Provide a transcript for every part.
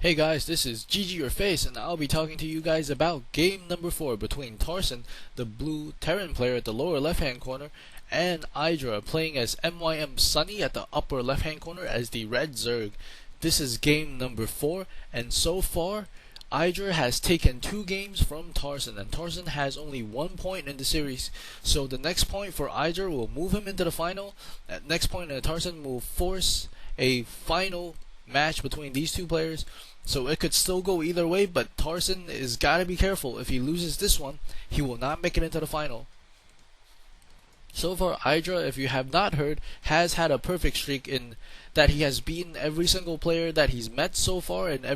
Hey guys, this is ggurface and I'll be talking to you guys about game number 4 between Tarson, the blue Terran player at the lower left hand corner, and IdrA playing as MYM Sunny at the upper left hand corner as the red Zerg. This is game number 4, and so far IdrA has taken 2 games from Tarson, and Tarson has only 1 point in the series. So the next point for IdrA will move him into the final. At next point Tarson will force a final match between these two players. So it could still go either way, but Tarson is gotta be careful. If he loses this one, he will not make it into the final. So far, IdrA, if you have not heard, has had a perfect streak in that he has beaten every single player that he's met so far in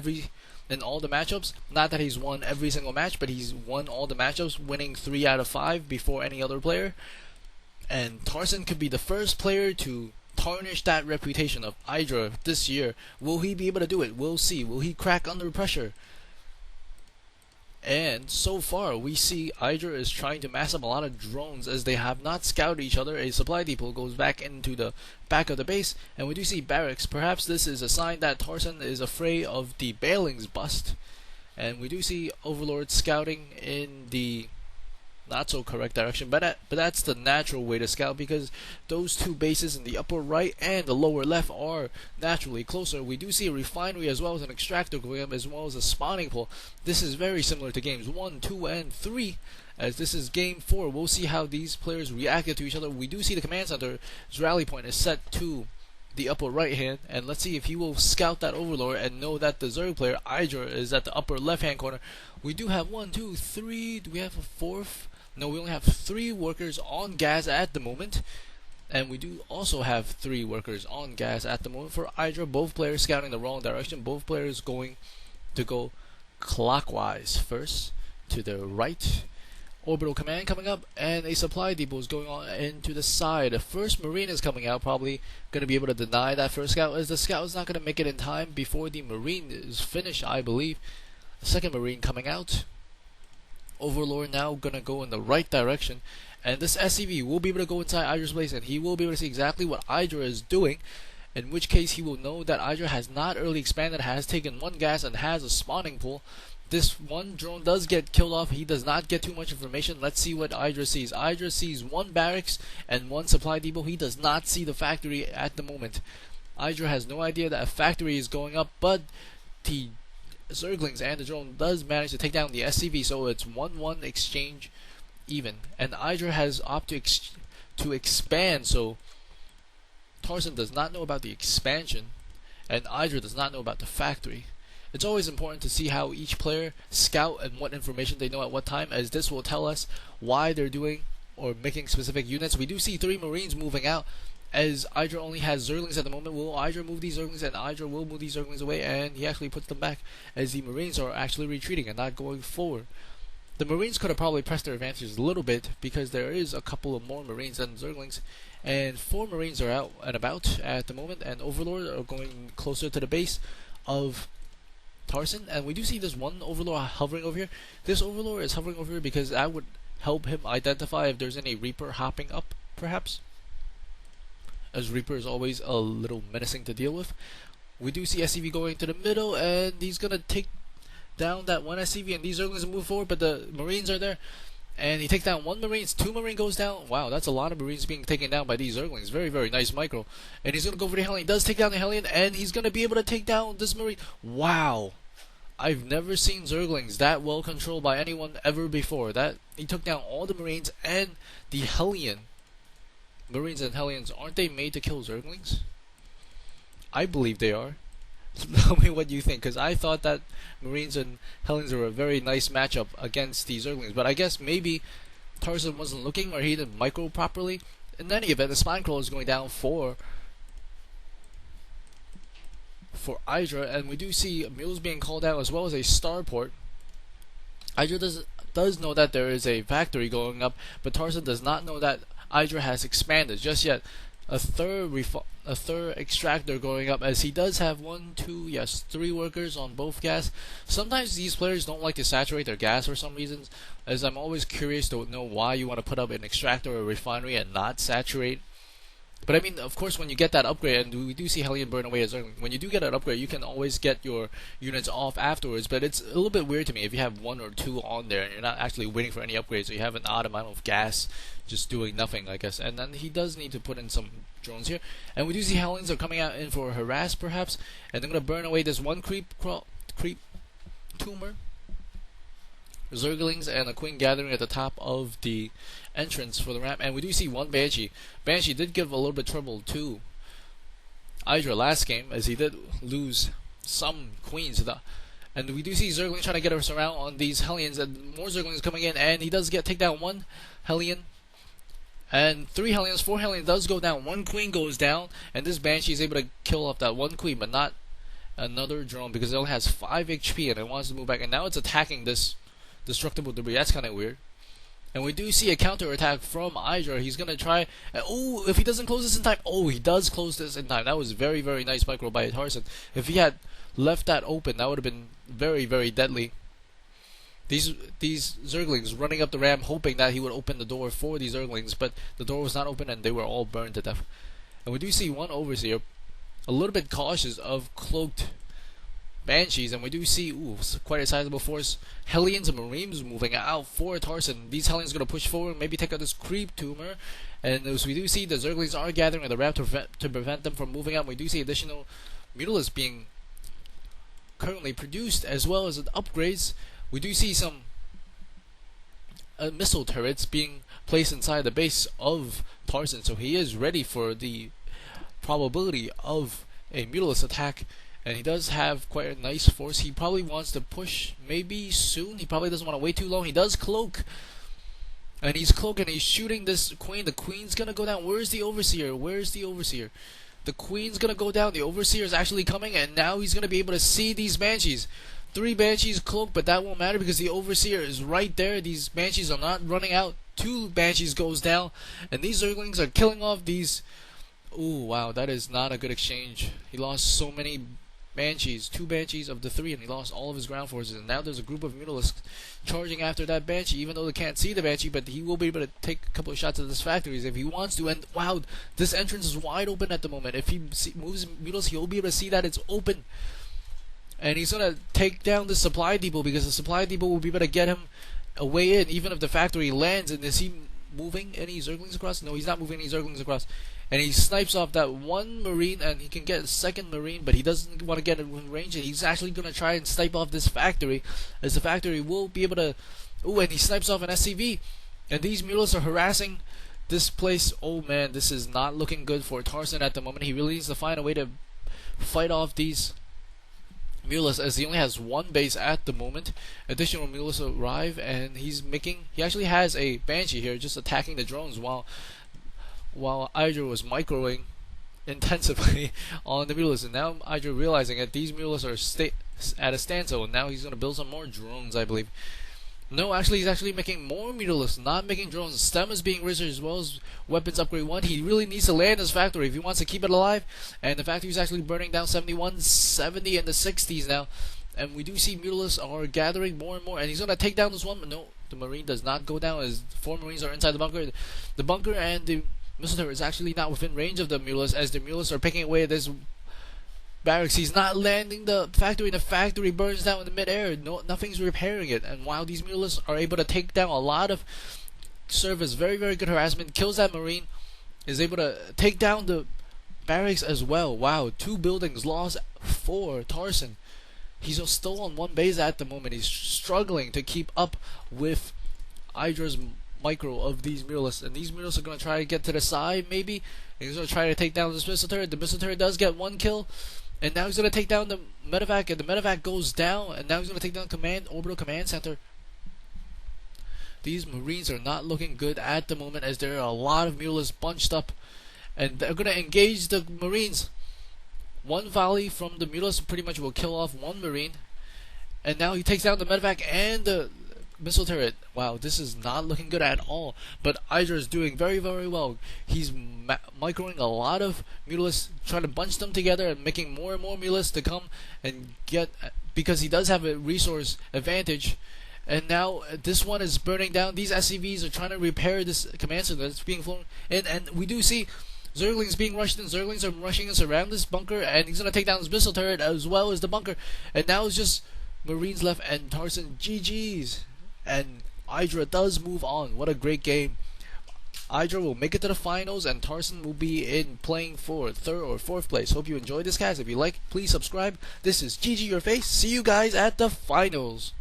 all the matchups. Not that he's won every single match, but he's won all the matchups, winning 3 out of 5 before any other player. And Tarson could be the first player to tarnish that reputation of IdrA this year. Will he be able to do it? We'll see. Will he crack under pressure? And so far, we see IdrA is trying to mass up a lot of drones as they have not scouted each other. A supply depot goes back into the back of the base, and we do see barracks. Perhaps this is a sign that Tarson is afraid of the Bailing's bust. And we do see Overlord scouting in the not so correct direction, but that's the natural way to scout, because those two bases in the upper right and the lower left are naturally closer. We do see a refinery as well as an extractor going up, as well as a spawning pool. This is very similar to games 1, 2, and 3, as this is game 4. We'll see how these players reacted to each other. We do see the command center's rally point is set to the upper right hand, and let's see if he will scout that Overlord and know that the Zerg player IdrA is at the upper left hand corner. We do have 1, 2, 3. Do we have a fourth? No, we only have 3 workers on gas at the moment, and we do also have 3 workers on gas at the moment for IdrA. Both players scouting the wrong direction. Both players going to go clockwise first to the right. Orbital command coming up, and a supply depot is going on into the side. The first Marine is coming out, probably going to be able to deny that first scout, as the scout is not going to make it in time before the Marine is finished, I believe. The second Marine coming out. Overlord now gonna go in the right direction, and this SCV will be able to go inside IdrA's place, and he will be able to see exactly what IdrA is doing, in which case he will know that IdrA has not early expanded, has taken 1 gas, and has a spawning pool. This one drone does get killed off. He does not get too much information. Let's see what IdrA sees. IdrA sees 1 barracks and 1 supply depot. He does not see the factory at the moment. IdrA has no idea that a factory is going up, but the Zerglings and the drone does manage to take down the SCV, so it's 1-1 exchange even. And IdrA has opted to expand, so Tarson does not know about the expansion, and IdrA does not know about the factory. It's always important to see how each player scout and what information they know at what time, as this will tell us why they're doing or making specific units. We do see 3 Marines moving out, as IdrA only has Zerglings at the moment. Will IdrA move these Zerglings? And IdrA will move these Zerglings away, and he actually puts them back, as the Marines are actually retreating and not going forward. The Marines could have probably pressed their advantage a little bit, because there is a couple of more Marines than Zerglings, and 4 Marines are out and about at the moment, and Overlord are going closer to the base of Tarson. And we do see this one Overlord hovering over here. This Overlord is hovering over here because that would help him identify if there's any Reaper hopping up, perhaps, as Reaper is always a little menacing to deal with. We do see SCV going to the middle, and he's going to take down that 1 SCV, and these Zerglings move forward, but the Marines are there, and he takes down 1 Marine, 2 Marine goes down. Wow, that's a lot of Marines being taken down by these Zerglings. Very, very nice micro. And he's going to go for the Hellion. He does take down the Hellion, and he's going to be able to take down this Marine. Wow. I've never seen Zerglings that well controlled by anyone ever before. That he took down all the Marines and the Hellion. Marines and Hellions, aren't they made to kill Zerglings? I believe they are. Tell me what you think, because I thought that Marines and Hellions were a very nice matchup against the Zerglings, but I guess maybe Tarson wasn't looking, or he didn't micro properly. In any event, the Spine Crawler is going down for IdrA, and we do see mules being called out, as well as a starport. IdrA does know that there is a factory going up, but Tarson does not know that IdrA has expanded just yet. A third extractor going up, as he does have 3 workers on both gas. Sometimes these players don't like to saturate their gas for some reasons, as I'm always curious to know why you want to put up an extractor or a refinery and not saturate But I mean, of course, when you get that upgrade, and we do see Hellion burn away as Zergling, when you do get that upgrade, you can always get your units off afterwards. But it's a little bit weird to me if you have 1 or 2 on there and you're not actually waiting for any upgrades, or you have an odd amount of gas just doing nothing, I guess. And then he does need to put in some drones here. And we do see Hellions are coming out in for a harass, perhaps, and they're going to burn away this one creep tumor. Zerglings and a Queen gathering at the top of the entrance for the ramp, and we do see one Banshee. Banshee did give a little bit trouble to IdrA last game, as he did lose some Queens. And we do see Zerglings trying to get us around on these Hellions, and more Zerglings coming in, and he does take down 1 Hellion. And 3 Hellions, 4 Hellion does go down, 1 Queen goes down, and this Banshee is able to kill off that 1 Queen, but not another drone, because it only has 5 HP and it wants to move back, and now it's attacking this destructible debris. That's kind of weird. And we do see a counter attack from IdrA. He's gonna try. Oh, if he doesn't close this in time. Oh, he does close this in time. That was very, very nice micro by Tarson. If he had left that open, that would have been very, very deadly. These Zerglings running up the ramp, hoping that he would open the door for these Zerglings, but the door was not open, and they were all burned to death. And we do see one Overseer a little bit cautious of cloaked Banshees, and we do see quite a sizable force. Hellions and Marines moving out for Tarson. These Hellions are going to push forward, maybe take out this creep tumor. And as we do see, the Zerglings are gathering at the ramp to prevent them from moving out. We do see additional Mutilas being currently produced, as well as upgrades. We do see some missile turrets being placed inside the base of Tarson, so he is ready for the probability of a Mutilas attack. And he does have quite a nice force. He probably wants to push maybe soon. He probably doesn't want to wait too long. He does cloak. And he's cloaking. He's shooting this Queen. The Queen's going to go down. Where's the Overseer? Where's the Overseer? The Queen's going to go down. The Overseer is actually coming. And now he's going to be able to see these Banshees. 3 Banshees cloaked, but that won't matter because the Overseer is right there. These Banshees are not running out. 2 Banshees goes down. And these Zerglings are killing off these. Ooh, wow. That is not a good exchange. He lost so many Banshees, 2 Banshees of the 3, and he lost all of his ground forces. And now there's a group of Mutilas charging after that Banshee, even though they can't see the Banshee, but he will be able to take a couple of shots at this factories if he wants to. And wow, this entrance is wide open at the moment. If he moves Mutilas, he'll be able to see that it's open. And he's going to take down the supply depot, because the supply depot will be able to get him a way in, even if the factory lands. And is he moving any Zerglings across? No, he's not moving any Zerglings across. And he snipes off that 1 Marine, and he can get a 2nd Marine, but he doesn't want to get in range, and he's actually going to try and snipe off this factory, as the factory will be able to. Ooh, and he snipes off an SCV, and these Mutilas are harassing this place. Oh man, this is not looking good for Tarson at the moment. He really needs to find a way to fight off these Mutilas, as he only has 1 base at the moment. Additional Mutilas arrive, and he actually has a Banshee here just attacking the drones while IdrA was microing intensively on the Mutilas. And now IdrA realizing that these Mutilas are at a standstill, and now he's going to build some more drones, I believe. No, actually, he's actually making more Mutilas, not making drones. STEM is being risen, as well as weapons upgrade 1. He really needs to land his factory if he wants to keep it alive. And the factory is actually burning down 71, 70, and the 60s now. And we do see Mutilas are gathering more and more. And he's going to take down this one. But no, the Marine does not go down, as 4 Marines are inside the bunker. The bunker and the missile turret is actually not within range of the Mutilas, as the Mutilas are picking away at this barracks. He's not landing the factory, and the factory burns down in the mid-air. Nothing's repairing it. And while these Mutilas are able to take down a lot of service, very, very good harassment, kills that Marine, is able to take down the barracks as well. Wow, 2 buildings lost for Tarson. He's still on 1 base at the moment. He's struggling to keep up with IdrA's micro of these Mutilas, and these Mutilas are going to try to get to the side, maybe. He's going to try to take down this missile turret. The missile turret does get 1 kill, and now he's going to take down the medevac, and the medevac goes down, and now he's going to take down orbital command center. These Marines are not looking good at the moment, as there are a lot of Mutilas bunched up, and they're going to engage the Marines. 1 volley from the Mutilas pretty much will kill off 1 Marine, and now he takes down the medevac and the missile turret. Wow, this is not looking good at all. But IdrA is doing very, very well. He's microing a lot of Mutilas, trying to bunch them together and making more and more Mutilas to come and get, because he does have a resource advantage. And now this one is burning down. These SCVs are trying to repair this command center that's being flown in, and we do see Zerglings being rushed in. Zerglings are rushing us around this bunker, and he's gonna take down his missile turret as well as the bunker. And now it's just Marines left and Tarson. GG's. And IdrA does move on. What a great game. IdrA will make it to the finals, and Tarson will be in playing for 3rd or 4th place. Hope you enjoyed this, guys. If you like, please subscribe. This is ggurface. See you guys at the finals.